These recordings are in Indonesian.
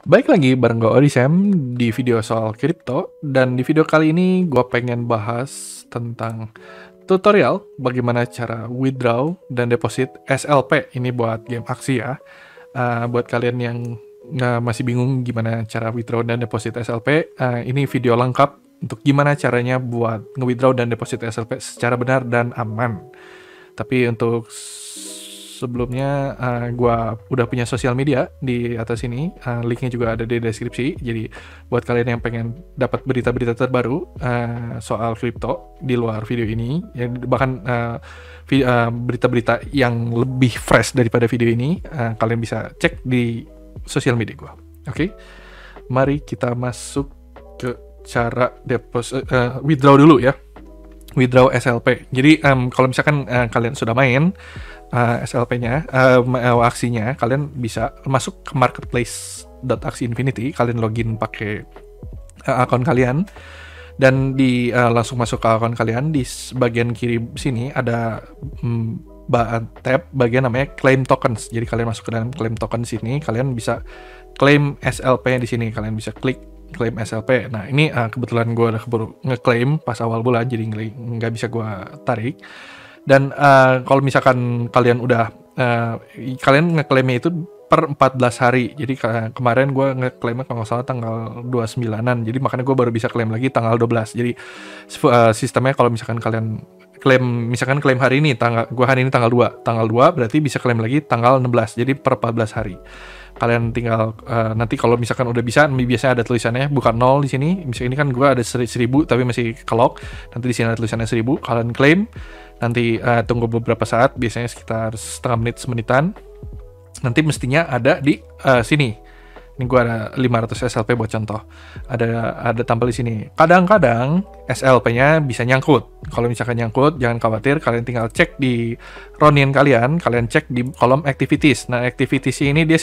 Baik lagi bareng gue Odisem di video soal kripto, dan di video kali ini gue pengen bahas tentang tutorial bagaimana cara withdraw dan deposit SLP ini buat game aksi ya. Buat kalian yang masih bingung gimana cara withdraw dan deposit SLP, ini video lengkap untuk gimana caranya buat nge-withdraw dan deposit SLP secara benar dan aman. Tapi untuk sebelumnya, gue udah punya sosial media di atas ini, linknya juga ada di deskripsi. Jadi buat kalian yang pengen dapat berita-berita terbaru soal kripto di luar video ini, ya, bahkan berita-berita yang lebih fresh daripada video ini, kalian bisa cek di sosial media gue. Oke, mari kita masuk ke cara withdraw dulu ya. Withdraw SLP. Jadi kalau misalkan kalian sudah main SLP-nya, aksinya, kalian bisa masuk ke marketplace.aksi Infinity, kalian login pakai akun kalian, dan langsung masuk ke akun kalian. Di bagian kiri sini ada tab bagian namanya claim tokens. Jadi kalian masuk ke dalam claim tokens sini, kalian bisa claim SLP di sini, kalian bisa klik claim SLP. Nah ini kebetulan gue udah keburu ngeklaim pas awal bulan, jadi nggak bisa gue tarik. Dan kalau misalkan kalian udah kalian ngeklaimnya itu per 14 hari. Jadi kemarin gue ngeklaimnya kalau nggak salah tanggal 29-an. Jadi makanya gue baru bisa klaim lagi tanggal 12. Jadi sistemnya kalau misalkan kalian klaim hari ini, gue hari ini tanggal 2 berarti bisa klaim lagi tanggal 16. Jadi per 14 hari. Kalian tinggal nanti kalau misalkan udah bisa, biasanya ada tulisannya bukan 0 di sini. Misalnya ini kan gue ada 1000 tapi masih kelok. Nanti di sini ada tulisannya 1000. Kalian klaim, nanti tunggu beberapa saat, biasanya sekitar setengah menit semenitan. Nanti mestinya ada di sini. Ini gue ada 500 SLP buat contoh. Ada tampil di sini. Kadang-kadang SLP-nya bisa nyangkut. Kalau misalkan nyangkut, jangan khawatir. Kalian tinggal cek di Ronin kalian cek di kolom activities. Nah, activities ini dia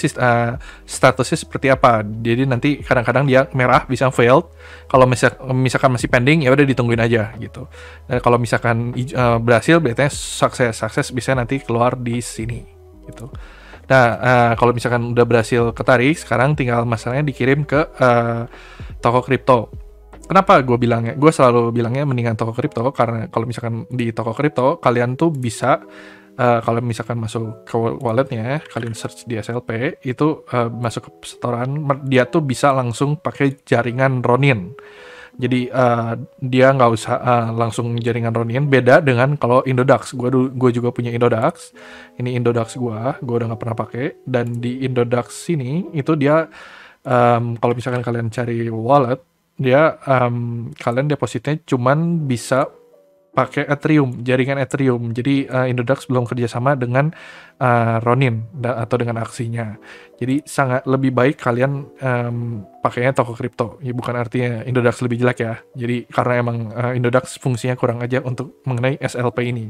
statusnya seperti apa. Jadi nanti kadang-kadang dia merah, bisa failed. Kalau misalkan masih pending, ya udah ditungguin aja gitu. Dan kalau misalkan berhasil, biasanya sukses bisa nanti keluar di sini gitu. Nah, kalau misalkan udah berhasil ketarik, sekarang tinggal masalahnya dikirim ke toko kripto. Kenapa gue selalu bilangnya mendingan toko kripto? Karena kalau misalkan di toko kripto, kalian tuh bisa, kalau misalkan masuk ke walletnya, kalian search di SLP, itu masuk ke setoran, dia tuh bisa langsung pakai jaringan Ronin. Jadi dia nggak usah langsung jaringan Ronin. Beda dengan kalau Indodax. Gue juga punya Indodax. Ini Indodax gue udah nggak pernah pakai. Dan di Indodax sini itu dia kalau misalkan kalian cari wallet, dia kalian depositnya cuman bisa pakai Ethereum, jaringan Ethereum. Jadi Indodax belum kerjasama dengan Ronin atau dengan aksinya. Jadi sangat lebih baik kalian pakainya toko kripto. Ya bukan artinya Indodax lebih jelek ya. Jadi karena emang Indodax fungsinya kurang aja untuk mengenai SLP ini.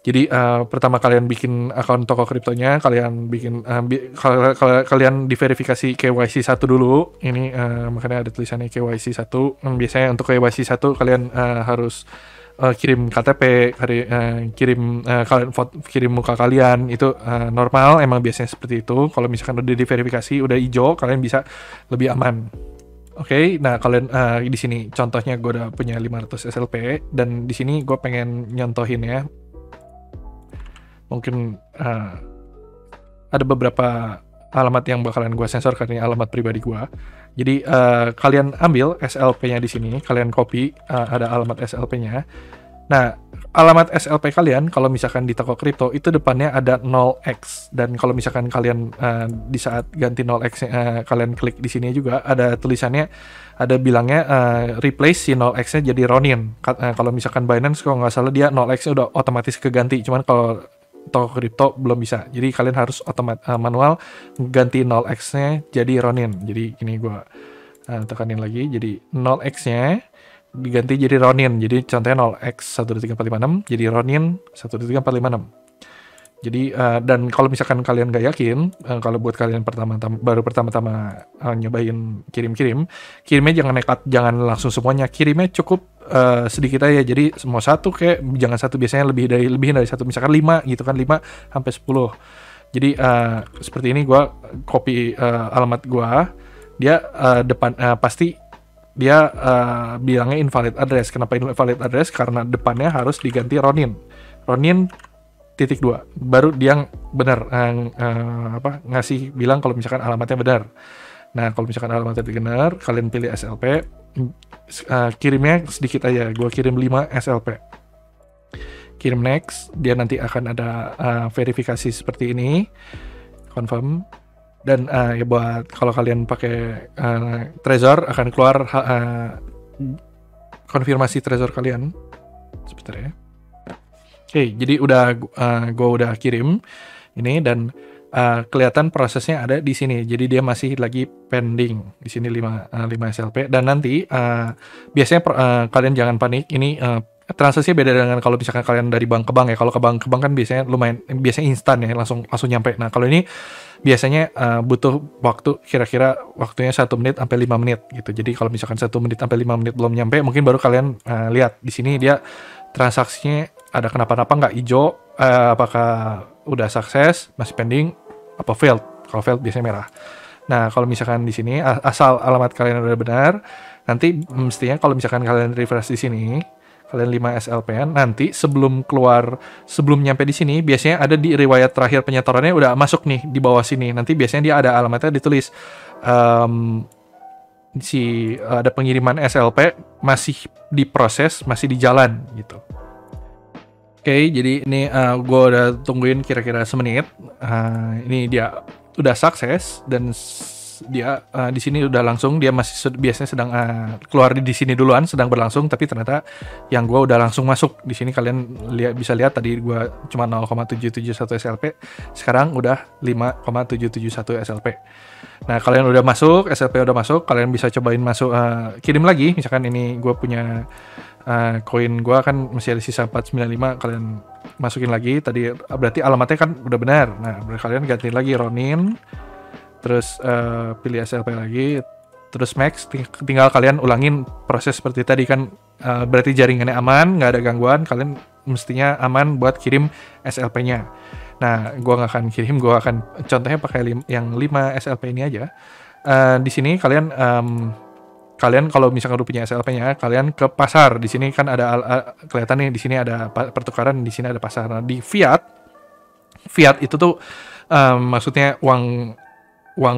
Jadi pertama kalian bikin akun toko kriptonya, kalian bikin kalian diverifikasi KYC 1 dulu. Ini makanya ada tulisannya KYC 1. Biasanya untuk KYC 1 kalian harus kirim KTP, kirim muka kalian, itu normal, emang biasanya seperti itu. Kalau misalkan udah diverifikasi, udah hijau, kalian bisa lebih aman. Oke, nah kalian di sini contohnya gue udah punya 500 SLP, dan di sini gue pengen nyontohin ya. Mungkin ada beberapa alamat yang bakalan gue sensor karena ini alamat pribadi gue. Jadi kalian ambil SLP-nya di sini, kalian copy, ada alamat SLP-nya. Nah, alamat SLP kalian kalau misalkan di toko kripto itu depannya ada 0x, dan kalau misalkan kalian di saat ganti 0x kalian klik di sini juga ada tulisannya, ada bilangnya replace si 0x-nya jadi Ronin. Kalau misalkan Binance kalau nggak salah dia 0x-nya udah otomatis keganti, cuman kalau toko kripto belum bisa. Jadi kalian harus manual ganti 0x-nya jadi Ronin. Jadi ini gue tekanin lagi. Jadi 0x-nya diganti jadi Ronin. Jadi contohnya 0x 12356 jadi Ronin 12356. Jadi dan kalau misalkan kalian gak yakin, kalau buat kalian baru pertama-tama nyobain kirimnya jangan nekat, jangan langsung semuanya, kirimnya cukup sedikit aja. Jadi mau satu, kayak jangan satu, biasanya lebih dari satu, misalkan 5 gitu kan, 5 sampai 10. Jadi seperti ini gue copy alamat gue, dia depan pasti dia bilangnya invalid address. Kenapa invalid address? Karena depannya harus diganti Ronin. Ronin titik 2. Baru dia benar ngasih bilang kalau misalkan alamatnya benar. Nah, kalau misalkan alamatnya benar, kalian pilih SLP, kirimnya sedikit aja. Gue kirim 5 SLP. Kirim next, dia nanti akan ada verifikasi seperti ini, confirm. Dan ya buat kalau kalian pakai Trezor akan keluar konfirmasi Trezor kalian. Sebentar ya. Oke, jadi gue udah kirim ini dan kelihatan prosesnya ada di sini. Jadi dia masih lagi pending. Di sini 5 SLP dan nanti biasanya kalian jangan panik. Ini transaksinya beda dengan kalau misalkan kalian dari bank ke bank ya. Kalau ke bank kan biasanya biasanya instan ya, langsung nyampe. Nah, kalau ini biasanya butuh waktu, kira-kira waktunya 1 menit sampai 5 menit gitu. Jadi kalau misalkan 1 menit sampai 5 menit belum nyampe, mungkin baru kalian lihat di sini dia transaksinya ada kenapa-napa nggak hijau, apakah udah sukses, masih pending, apa failed. Kalau failed biasanya merah. Nah, kalau misalkan di sini asal alamat kalian udah benar, nanti mestinya kalau misalkan kalian refresh di sini, kalian 5 SLPN, nanti sebelum nyampe di sini, biasanya ada di riwayat terakhir penyetorannya udah masuk nih di bawah sini. Nanti biasanya dia ada alamatnya ditulis ada pengiriman SLP masih diproses, masih di jalan gitu. Oke, jadi ini gue udah tungguin kira-kira semenit. Ini dia udah sukses dan dia di sini udah langsung, dia masih biasanya sedang keluar di sini duluan, sedang berlangsung, tapi ternyata yang gue udah langsung masuk. Di sini kalian bisa lihat tadi gue cuma 0,771 SLP, sekarang udah 5,771 SLP. Nah, kalian udah masuk, SLP udah masuk, kalian bisa cobain masuk kirim lagi. Misalkan ini gue punya koin gue kan masih ada sisa 495, kalian masukin lagi. Tadi berarti alamatnya kan udah benar. Nah, kalian ganti lagi Ronin, terus pilih SLP lagi, terus max, tinggal kalian ulangin proses seperti tadi kan. Berarti jaringannya aman, nggak ada gangguan, kalian mestinya aman buat kirim SLP-nya. Nah, gue nggak akan kirim, gue akan contohnya pakai yang 5 SLP ini aja. Di sini kalian kalau misalkan udah punya SLP-nya, kalian ke pasar. Di sini kan ada kelihatan nih, di sini ada pertukaran, di sini ada pasar. Nah, di fiat itu tuh maksudnya uang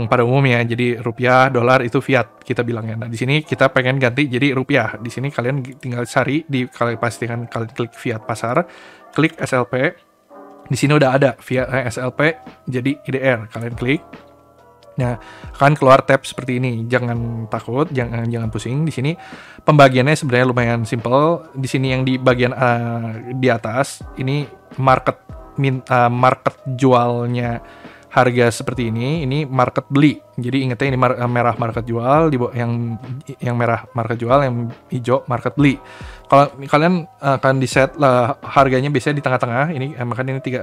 pada umumnya. Jadi rupiah, dolar itu fiat kita bilangnya. Nah, di sini kita pengen ganti jadi rupiah. Di sini kalian tinggal cari kalian pastikan kalian klik fiat pasar, klik SLP. Di sini udah ada fiat SLP jadi IDR, kalian klik. Nah, akan keluar tab seperti ini. Jangan takut, jangan pusing. Di sini pembagiannya sebenarnya lumayan simple. Di sini yang di bagian di atas ini market jualnya harga seperti ini market beli. Jadi ingatnya ini merah market jual, yang merah market jual, yang hijau market beli. Kalau kalian akan di set lah harganya biasanya di tengah-tengah. Ini makanya ini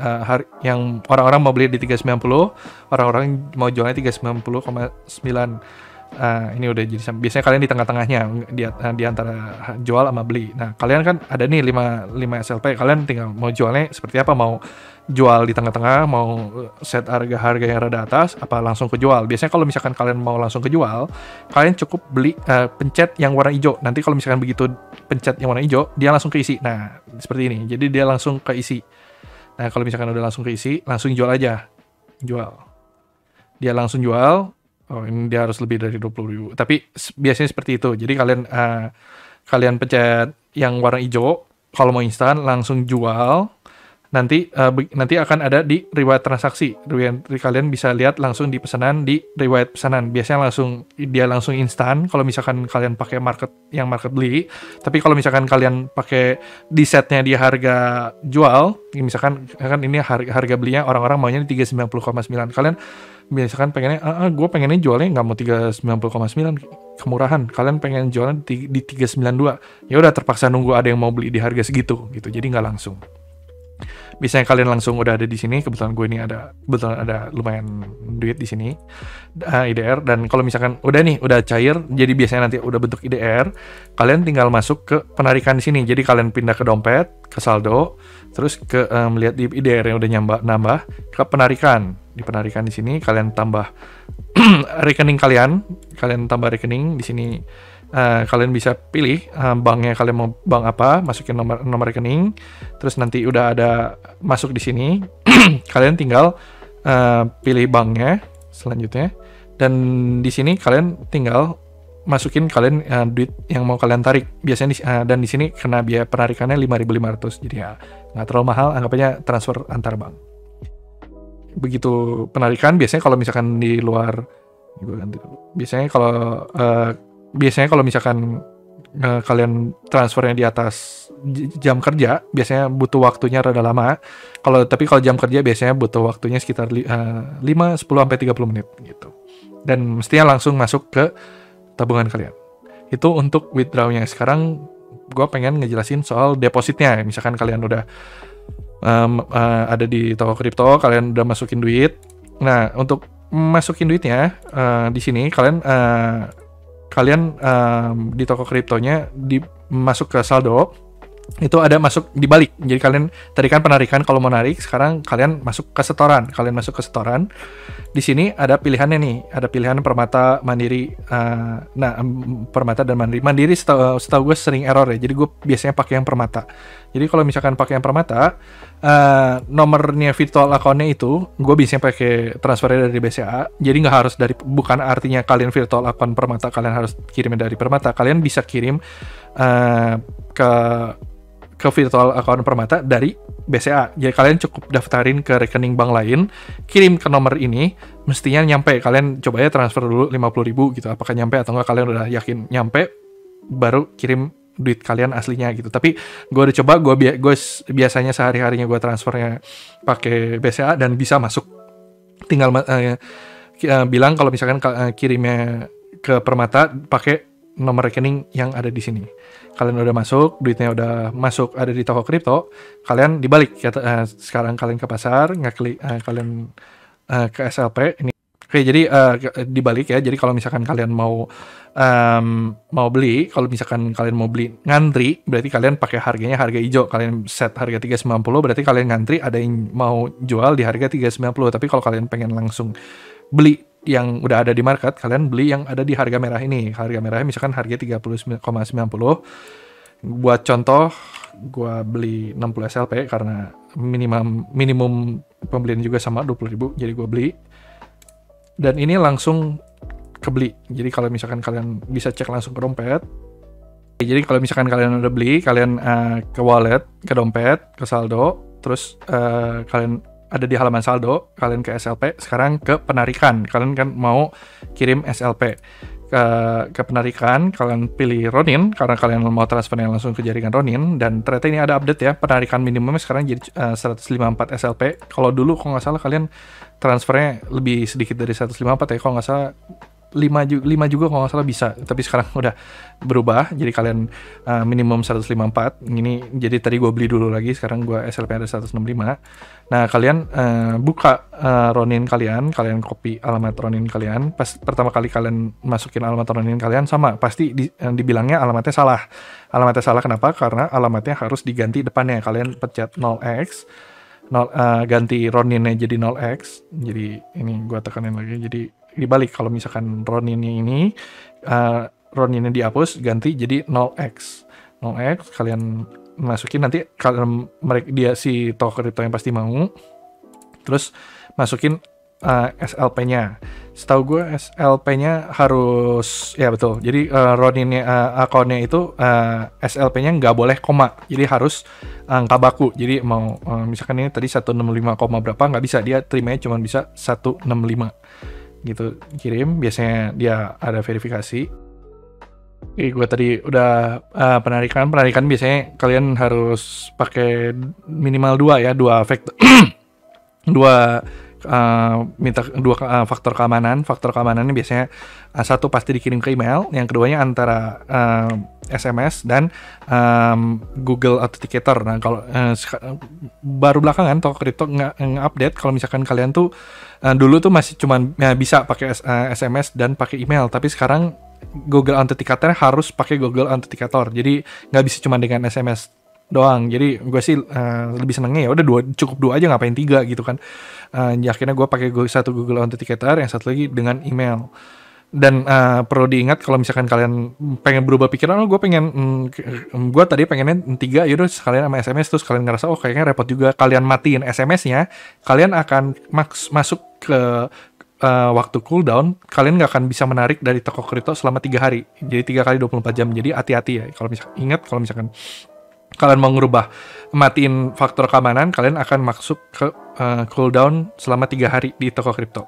yang orang-orang mau beli di 390, orang-orang mau jualnya 390,9. Ini udah jadi biasanya kalian di tengah-tengahnya di antara jual sama beli. Nah, kalian kan ada nih 5 SLP, kalian tinggal mau jualnya seperti apa, mau jual di tengah-tengah, mau set harga yang rada atas, apa langsung ke jual. Biasanya kalau misalkan kalian mau langsung ke jual, kalian cukup beli pencet yang warna hijau. Nanti kalau misalkan begitu pencet yang warna hijau, dia langsung keisi. Nah, seperti ini. Jadi dia langsung keisi. Nah, kalau misalkan udah langsung keisi, langsung jual aja. Jual. Dia langsung jual. Oh, ini dia harus lebih dari 20.000. Tapi biasanya seperti itu. Jadi kalian pencet yang warna hijau, kalau mau instan langsung jual. Nanti akan ada di riwayat transaksi. Kalian bisa lihat langsung di pesanan, di riwayat pesanan. Biasanya dia langsung instan kalau misalkan kalian pakai market beli. Tapi kalau misalkan kalian pakai di setnya di harga jual, misalkan kan ini harga belinya orang-orang maunya di 390,9. Kalian misalkan pengennya gue pengennya jualnya nggak mau 390,9 kemurahan, kalian pengen jualnya di 392, ya udah terpaksa nunggu ada yang mau beli di harga segitu gitu, jadi nggak langsung. Biasanya kalian langsung udah ada di sini. Kebetulan gue ini kebetulan ada lumayan duit di sini, IDR. Dan kalau misalkan udah cair, jadi biasanya nanti udah bentuk IDR, kalian tinggal masuk ke penarikan di sini. Jadi kalian pindah ke dompet, ke saldo. terus ke melihat di IDR yang udah nambah ke penarikan. Di penarikan di sini kalian tambah rekening kalian tambah rekening di sini. Kalian bisa pilih banknya, kalian mau bank apa, masukin nomor rekening, terus nanti udah ada masuk di sini. Kalian tinggal pilih banknya selanjutnya, dan di sini kalian tinggal masukin kalian duit yang mau kalian tarik. Biasanya dan di sini kena biaya penarikannya 5.500, jadi ya nggak terlalu mahal, anggap aja transfer antar bank. Begitu penarikan, biasanya kalau misalkan di luar, biasanya kalau misalkan kalian transfernya di atas jam kerja, biasanya butuh waktunya rada lama. Tapi kalau jam kerja biasanya butuh waktunya sekitar 5, 10 sampai 30 menit gitu. Dan mestinya langsung masuk ke tabungan kalian. Itu untuk withdrawnya. Sekarang gue pengen ngejelasin soal depositnya. Misalkan kalian udah ada di toko kripto, kalian udah masukin duit. Nah, untuk masukin duitnya di sini kalian di toko kriptonya masuk ke saldo, itu ada masuk dibalik. Jadi kalian tadi kan penarikan, kalau mau narik, sekarang kalian masuk ke setoran. Di sini ada pilihannya nih, ada pilihan Permata, Mandiri. Permata dan Mandiri. Mandiri setahu gue sering error ya. Jadi gue biasanya pakai yang Permata. Jadi kalau misalkan pakai yang Permata, nomornya virtual account-nya itu gue biasanya pakai transfernya dari BCA. Jadi nggak harus bukan artinya kalian virtual account Permata kalian harus kirimnya dari Permata. Kalian bisa kirim ke virtual account Permata dari BCA. Jadi kalian cukup daftarin ke rekening bank lain, kirim ke nomor ini, mestinya nyampe. Kalian coba ya transfer dulu 50.000 gitu, apakah nyampe atau enggak. Kalian udah yakin nyampe, baru kirim duit kalian aslinya gitu. Tapi gue udah coba, gue biasanya sehari-harinya gue transfernya pakai BCA dan bisa masuk. Tinggal bilang kalau misalkan kirimnya ke Permata pakai nomor rekening yang ada di sini. Kalian udah masuk, duitnya udah masuk, ada di toko kripto, kalian dibalik. Sekarang kalian ke pasar, ngeklik kalian ke SLP ini. Oke, jadi dibalik ya. Jadi kalau misalkan kalian mau beli, kalau misalkan kalian mau beli ngantri, berarti kalian pakai harga hijau. Kalian set harga 390, berarti kalian ngantri ada yang mau jual di harga 390. Tapi kalau kalian pengen langsung beli yang udah ada di market, kalian beli yang ada di harga merah ini. Harga merahnya misalkan harga 30,90. Buat contoh, gua beli 60 SLP karena minimum pembelian juga sama 20.000, jadi gua beli. Dan ini langsung kebeli. Jadi kalau misalkan kalian bisa cek langsung ke dompet. Jadi kalau misalkan kalian udah beli, kalian ke wallet, ke dompet, ke saldo, terus kalian ada di halaman saldo, kalian ke SLP, sekarang ke penarikan. Kalian kan mau kirim SLP ke penarikan, kalian pilih Ronin, karena kalian mau transfernya langsung ke jaringan Ronin, dan ternyata ini ada update ya, penarikan minimumnya sekarang jadi 154 SLP. Kalau dulu kalau nggak salah kalian transfernya lebih sedikit dari 154 ya, kalau nggak salah 5 juga kalau nggak salah bisa, tapi sekarang udah berubah, jadi kalian minimum 154. Ini jadi tadi gue beli dulu lagi, sekarang gue SLP ada 165. Nah kalian buka Ronin kalian copy alamat Ronin kalian. Pas pertama kali kalian masukin alamat Ronin kalian, sama pasti dibilangnya alamatnya salah. Alamatnya salah kenapa? Karena alamatnya harus diganti depannya. Kalian pencet 0x, ganti Roninnya jadi 0x. Jadi ini gue tekanin lagi, jadi dibalik. Kalau misalkan Roninnya ini Roninnya dihapus, ganti jadi 0x. Kalian masukin, nanti kalian dia si toko kripto yang pasti mau, terus masukin SLP-nya. Setahu gue SLP-nya harus, ya betul, jadi Roninnya akunnya itu SLP-nya nggak boleh koma, jadi harus angka baku. Jadi mau misalkan ini tadi 165, berapa, nggak bisa, dia terimanya cuma bisa 165 gitu. Kirim, biasanya dia ada verifikasi. Gue tadi udah penarikan biasanya kalian harus pakai minimal 2 faktor dua faktor keamanan. Faktor keamanannya biasanya satu pasti dikirim ke email, yang keduanya antara SMS dan Google Authenticator. Nah kalau baru belakangan toko kripto nge-update kalau misalkan kalian tuh dulu tuh masih cuman bisa pakai SMS dan pakai email, tapi sekarang Google Authenticator harus pakai Google Authenticator. Jadi nggak bisa cuma dengan SMS doang. Jadi gue sih lebih senengnya ya udah cukup dua aja, ngapain tiga gitu kan. Akhirnya gue pakai satu Google Authenticator, yang satu lagi dengan email. Dan perlu diingat kalau misalkan kalian pengen berubah pikiran, gue pengen gue tadi pengennya 3, yaudah sekalian sama SMS, terus kalian ngerasa kayaknya repot juga, kalian matiin SMS-nya, kalian akan masuk ke waktu cooldown, kalian nggak akan bisa menarik dari toko kripto selama 3 hari, jadi 3 kali 24 jam. Jadi hati-hati ya, kalau misalkan kalian mau ngerubah matiin faktor keamanan, kalian akan masuk ke cooldown selama 3 hari di toko kripto.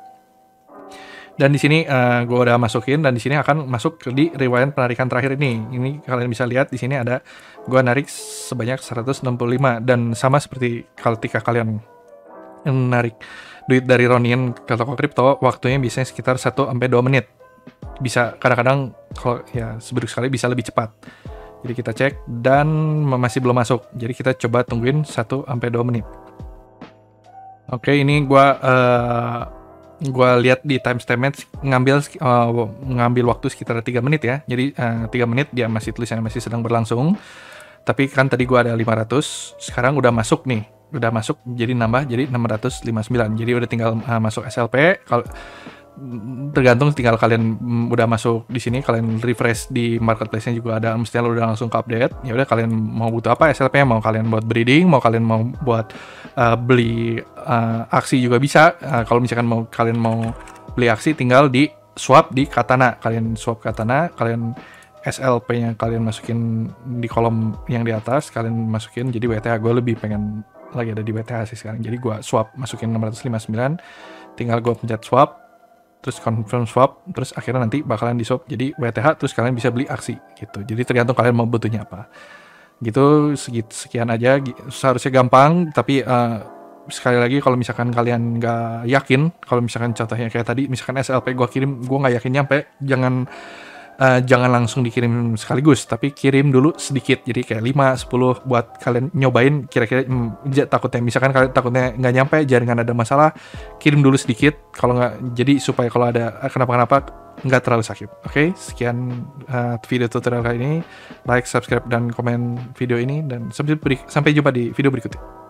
Dan di sini gue udah masukin, dan di sini akan masuk di riwayat penarikan terakhir ini. Ini kalian bisa lihat di sini ada gue narik sebanyak 165, dan sama seperti ketika kalian menarik duit dari Ronin ke toko kripto, waktunya biasanya sekitar 1-2 menit. Bisa kadang-kadang kalau ya seburuk sekali bisa lebih cepat. Jadi kita cek dan masih belum masuk. Jadi kita coba tungguin 1-2 menit. Oke, ini gue lihat di timestampnya ngambil waktu sekitar 3 menit ya. Jadi 3 menit dia tulisannya masih sedang berlangsung. Tapi kan tadi gue ada 500, sekarang udah masuk nih. Udah masuk, jadi nambah jadi 659. Jadi udah tinggal masuk SLP. Kalau tergantung, tinggal kalian udah masuk di sini, kalian refresh di marketplace-nya juga ada, mestinya udah langsung ke update. Ya udah, kalian mau butuh apa SLP-nya, mau kalian buat breeding, mau kalian mau buat beli aksi juga bisa. Kalau misalkan kalian mau beli aksi, tinggal di swap di Katana. Kalian swap Katana, kalian SLP-nya kalian masukin di kolom yang di atas, kalian masukin jadi WTH. Gue lebih pengen lagi ada di WTH sih sekarang, jadi gue swap masukin 659, tinggal gue pencet swap, terus confirm swap, terus akhirnya nanti bakalan di swap jadi WTH, terus kalian bisa beli aksi gitu. Jadi tergantung kalian mau butuhnya apa gitu. Sekian aja, seharusnya gampang. Tapi sekali lagi, kalau misalkan kalian nggak yakin, kalau misalkan contohnya kayak tadi, misalkan SLP gue kirim, gue nggak yakin nyampe, jangan langsung dikirim sekaligus, tapi kirim dulu sedikit, jadi kayak 5-10 buat kalian nyobain kira-kira. Takutnya misalkan kalian takutnya nggak nyampe, jaringan ada masalah, kirim dulu sedikit, kalau nggak, jadi supaya kalau ada kenapa-kenapa nggak terlalu sakit. Oke, sekian video tutorial kali ini. Like, subscribe, dan komen video ini, dan sampai jumpa di video berikutnya.